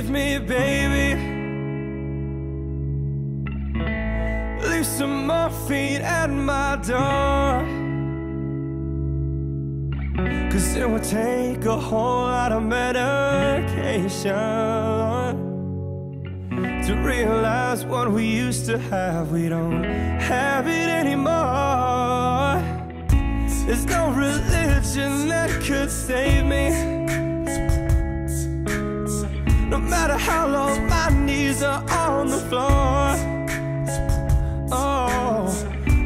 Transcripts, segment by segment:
leave me, baby. Leave some morphine at my door, 'cause it would take a whole lot of medication to realize what we used to have, we don't have it anymore. There's no religion that could save me, no matter how long my knees are on the floor. Oh,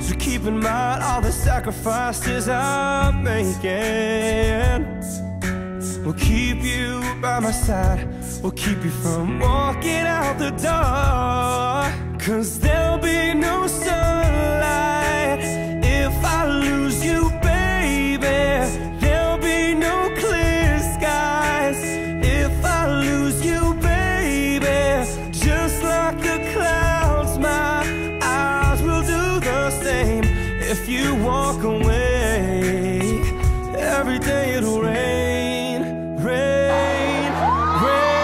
so keep in mind all the sacrifices I'm making. We'll keep you by my side, we'll keep you from walking out the door. 'Cause there'll be no sunlight if I lose you, baby. There'll be no clear skies if I lose you, baby. Just like the clouds, my eyes will do the same. If you walk away, every day it'll rain, rain, rain.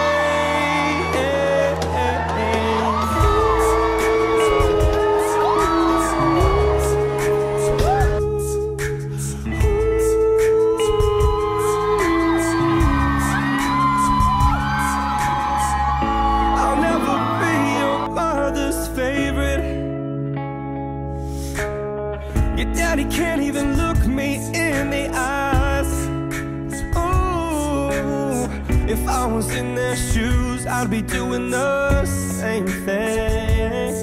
I'll never be your mother's favorite. Your daddy can't even look me in the eyes. Ooh, if I was in their shoes, I'd be doing the same thing.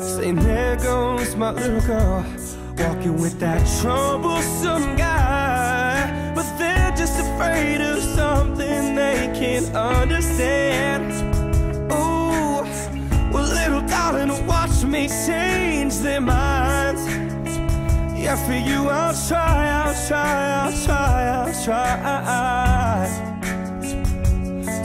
Saying, there goes my little girl, walking with that troublesome guy. But they're just afraid of something they can't understand. Ooh, well, little darling, watch me change their minds. Yeah, for you I'll try, I'll try, I'll try, I'll try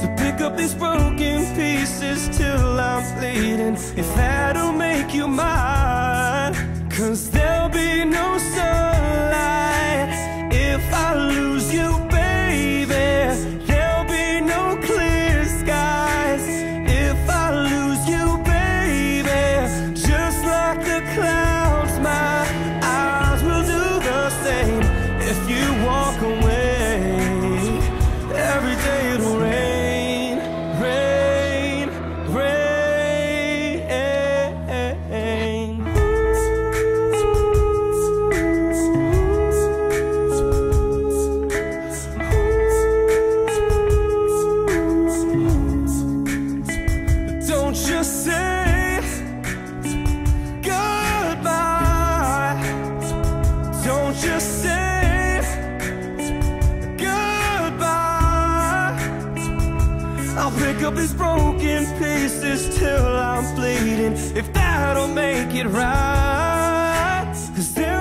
to pick up these broken pieces till I'm bleeding, if that'll make you mine. 'Cause there'll be no sunlight if I lose you, baby. There'll be no clear skies if I lose you, baby. Just like the clouds, my eyes will do the same. If you walk away, every day it'll rain, rain, rain. Don't just say goodbye, don't just say goodbye. I'll pick up these broken pieces till I'm bleeding, if that'll make it right. 'Cause there